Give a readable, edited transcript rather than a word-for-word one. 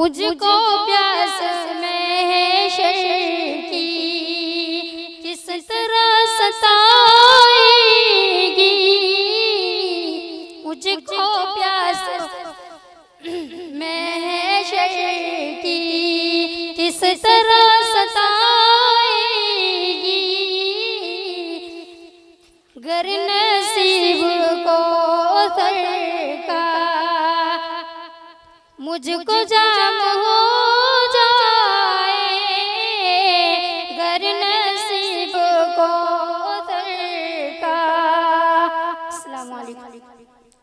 मुझको प्यास महशर की किस तरह सताएगी, मुझको प्यास महशर की किस तरह सताएगी। गर नसीब को सर का मुझको